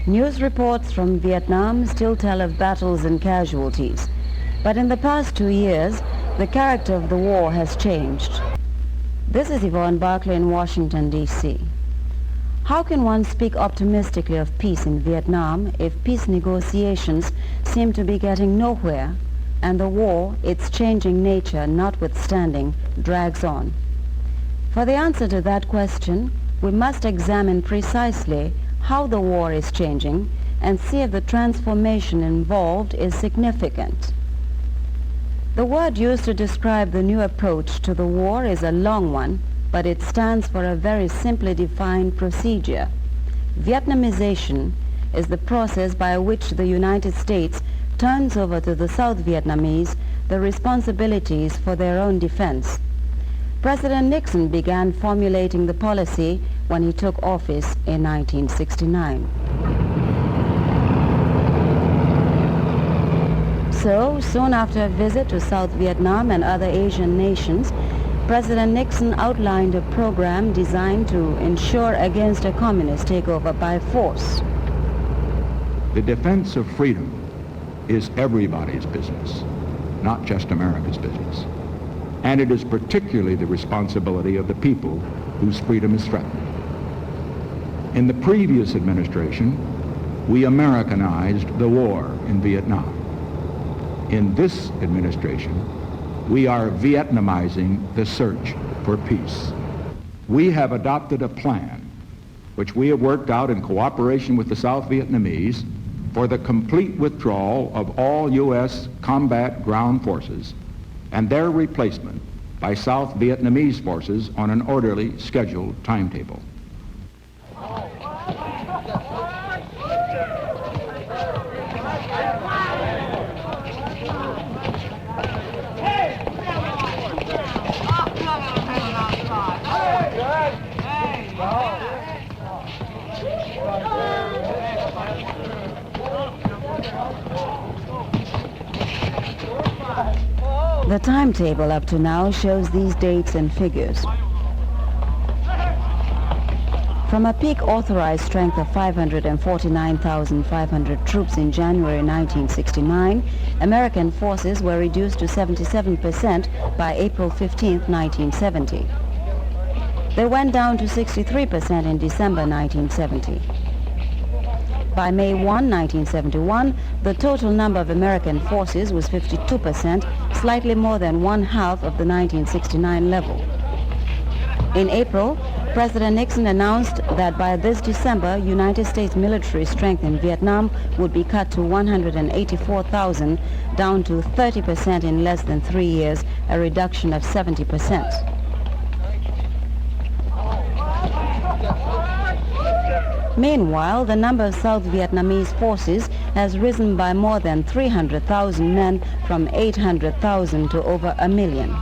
News reports from Vietnam still tell of battles and casualties. But in the past 2 years, the character of the war has changed. This is Yvonne Barclay in Washington, D.C. How can one speak optimistically of peace in Vietnam if peace negotiations seem to be getting nowhere and the war, its changing nature notwithstanding, drags on? For the answer to that question, we must examine precisely how the war is changing and see if the transformation involved is significant. The word used to describe the new approach to the war is a long one, but it stands for a very simply defined procedure. Vietnamization is the process by which the United States turns over to the South Vietnamese the responsibilities for their own defense. President Nixon began formulating the policy when he took office in 1969. So, soon after a visit to South Vietnam and other Asian nations, President Nixon outlined a program designed to ensure against a communist takeover by force. The defense of freedom is everybody's business, not just America's business. And it is particularly the responsibility of the people whose freedom is threatened. In the previous administration, we Americanized the war in Vietnam. In this administration, we are Vietnamizing the search for peace. We have adopted a plan which we have worked out in cooperation with the South Vietnamese for the complete withdrawal of all U.S. combat ground forces and their replacement by South Vietnamese forces on an orderly scheduled timetable. The timetable up to now shows these dates and figures. From a peak authorized strength of 549,500 troops in January 1969, American forces were reduced to 77% by April 15, 1970. They went down to 63% in December 1970. By May 1, 1971, the total number of American forces was 52%, slightly more than one-half of the 1969 level. In April, President Nixon announced that by this December, United States military strength in Vietnam would be cut to 184,000, down to 30% in less than 3 years, a reduction of 70%. Meanwhile, the number of South Vietnamese forces has risen by more than 300,000 men, from 800,000 to over 1 million.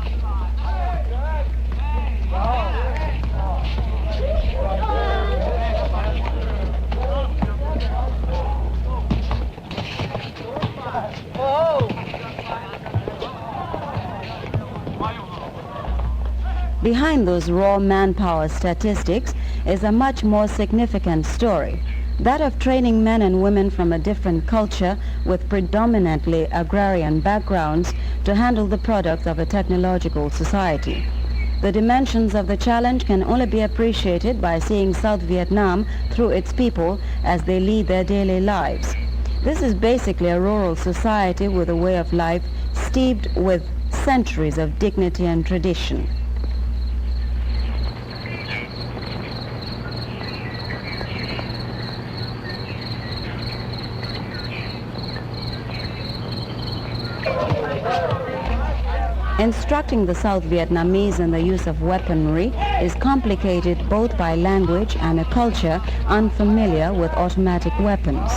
Behind those raw manpower statistics is a much more significant story, that of training men and women from a different culture with predominantly agrarian backgrounds to handle the products of a technological society. The dimensions of the challenge can only be appreciated by seeing South Vietnam through its people as they lead their daily lives. This is basically a rural society with a way of life steeped with centuries of dignity and tradition. Instructing the South Vietnamese in the use of weaponry is complicated both by language and a culture unfamiliar with automatic weapons.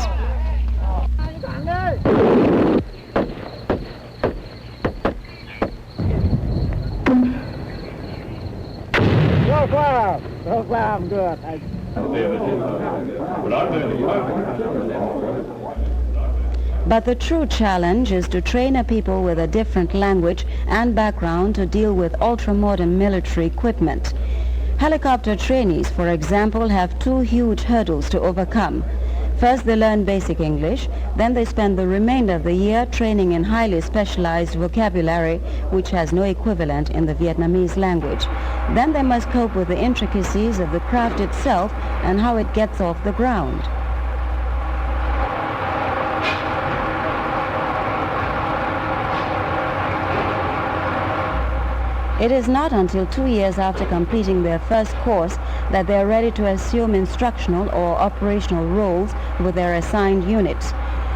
But the true challenge is to train a people with a different language and background to deal with ultra-modern military equipment. Helicopter trainees, for example, have two huge hurdles to overcome. First they learn basic English, then they spend the remainder of the year training in highly specialized vocabulary which has no equivalent in the Vietnamese language. Then they must cope with the intricacies of the craft itself and how it gets off the ground. It is not until 2 years after completing their first course that they are ready to assume instructional or operational roles with their assigned units.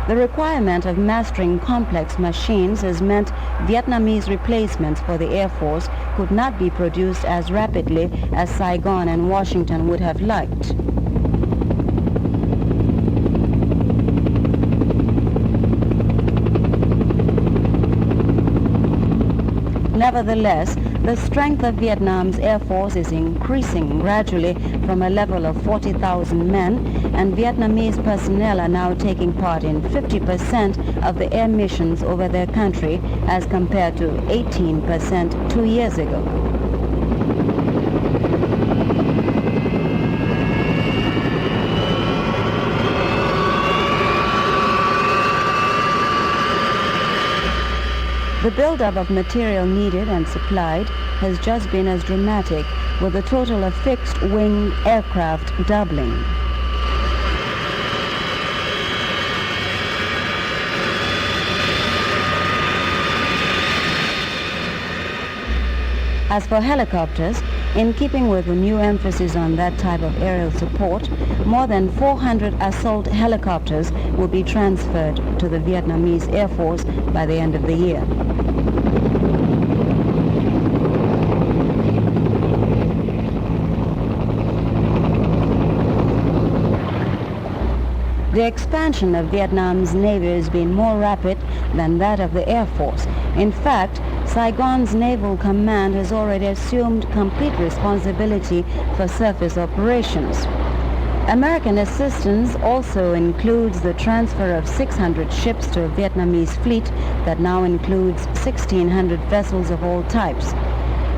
The requirement of mastering complex machines has meant Vietnamese replacements for the Air Force could not be produced as rapidly as Saigon and Washington would have liked. Nevertheless, the strength of Vietnam's Air Force is increasing gradually from a level of 40,000 men, and Vietnamese personnel are now taking part in 50% of the air missions over their country as compared to 18% 2 years ago. The buildup of material needed and supplied has just been as dramatic, with the total of fixed-wing aircraft doubling. As for helicopters, in keeping with the new emphasis on that type of aerial support, more than 400 assault helicopters will be transferred to the Vietnamese Air Force by the end of the year. The expansion of Vietnam's Navy has been more rapid than that of the Air Force. In fact, Saigon's Naval Command has already assumed complete responsibility for surface operations. American assistance also includes the transfer of 600 ships to a Vietnamese fleet that now includes 1,600 vessels of all types.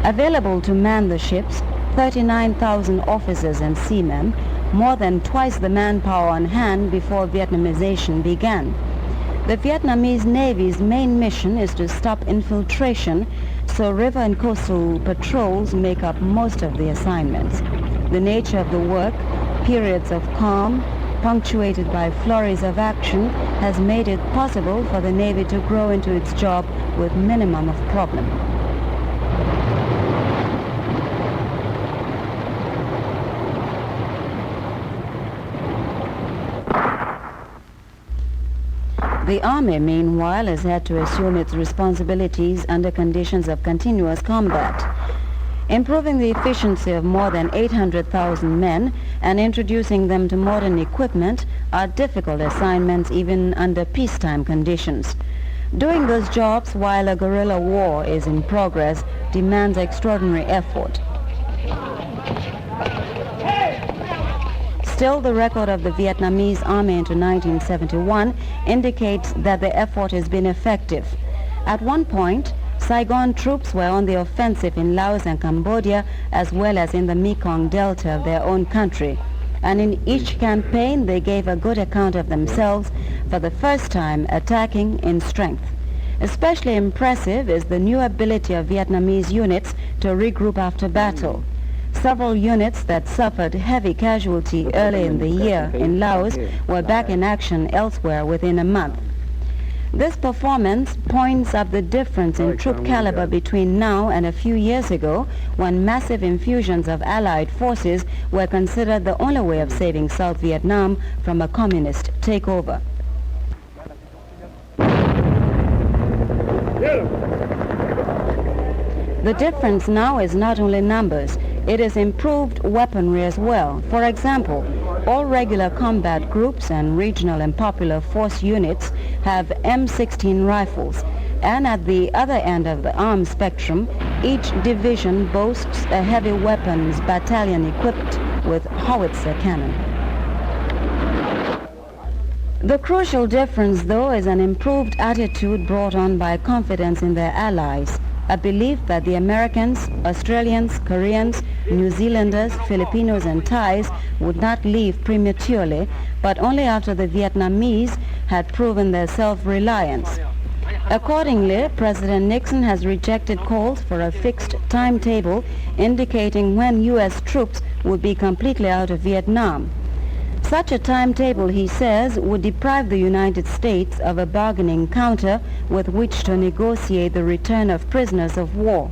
Available to man the ships, 39,000 officers and seamen, more than twice the manpower on hand before Vietnamization began. The Vietnamese Navy's main mission is to stop infiltration, so river and coastal patrols make up most of the assignments. The nature of the work, periods of calm, punctuated by flurries of action, has made it possible for the Navy to grow into its job with minimum of problem. The Army, meanwhile, has had to assume its responsibilities under conditions of continuous combat. Improving the efficiency of more than 800,000 men and introducing them to modern equipment are difficult assignments even under peacetime conditions. Doing those jobs while a guerrilla war is in progress demands extraordinary effort. Still, the record of the Vietnamese Army into 1971 indicates that the effort has been effective. At one point, Saigon troops were on the offensive in Laos and Cambodia, as well as in the Mekong Delta of their own country. And in each campaign, they gave a good account of themselves, for the first time attacking in strength. Especially impressive is the new ability of Vietnamese units to regroup after battle. Several units that suffered heavy casualty early in the year in Laos were back in action elsewhere within a month. This performance points up the difference in troop caliber between now and a few years ago, when massive infusions of Allied forces were considered the only way of saving South Vietnam from a communist takeover. The difference now is not only numbers, it is improved weaponry as well. For example, all regular combat groups and regional and popular force units have M16 rifles, and at the other end of the arms spectrum, each division boasts a heavy weapons battalion equipped with howitzer cannon. The crucial difference, though, is an improved attitude brought on by confidence in their allies. a belief that the Americans, Australians, Koreans, New Zealanders, Filipinos, and Thais would not leave prematurely, but only after the Vietnamese had proven their self-reliance. Accordingly, President Nixon has rejected calls for a fixed timetable indicating when U.S. troops would be completely out of Vietnam. Such a timetable, he says, would deprive the United States of a bargaining counter with which to negotiate the return of prisoners of war.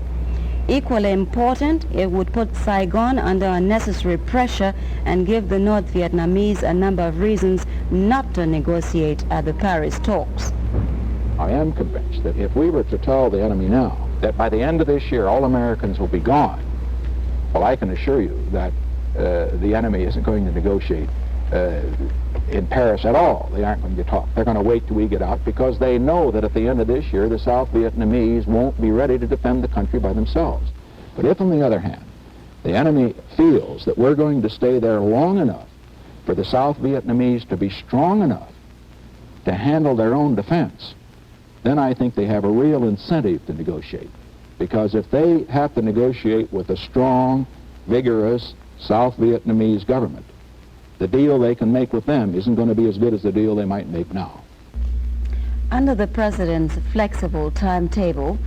Equally important, it would put Saigon under unnecessary pressure and give the North Vietnamese a number of reasons not to negotiate at the Paris talks. I am convinced that if we were to tell the enemy now that by the end of this year all Americans will be gone, well, I can assure you that the enemy isn't going to negotiate in Paris at all. They aren't going to talk. They're going to wait till we get out because they know that at the end of this year the South Vietnamese won't be ready to defend the country by themselves. But if, on the other hand, the enemy feels that we're going to stay there long enough for the South Vietnamese to be strong enough to handle their own defense, then I think they have a real incentive to negotiate. Because if they have to negotiate with a strong, vigorous South Vietnamese government, the deal they can make with them isn't going to be as good as the deal they might make now. Under the President's flexible timetable,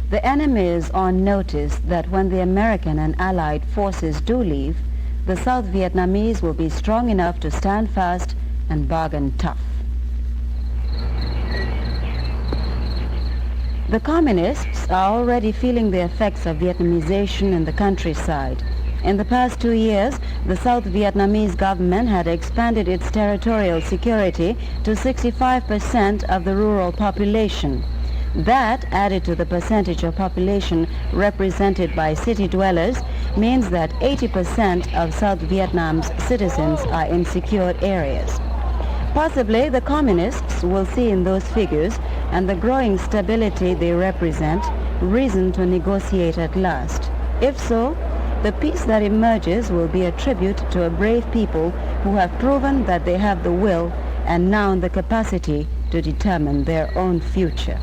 the enemy is on notice that when the American and Allied forces do leave, the South Vietnamese will be strong enough to stand fast and bargain tough. The communists are already feeling the effects of Vietnamization in the countryside. In the past 2 years, the South Vietnamese government had expanded its territorial security to 65% of the rural population. That, added to the percentage of population represented by city dwellers, means that 80% of South Vietnam's citizens are in secured areas. Possibly the communists will see in those figures and the growing stability they represent reason to negotiate at last. If so, the peace that emerges will be a tribute to a brave people who have proven that they have the will and now the capacity to determine their own future.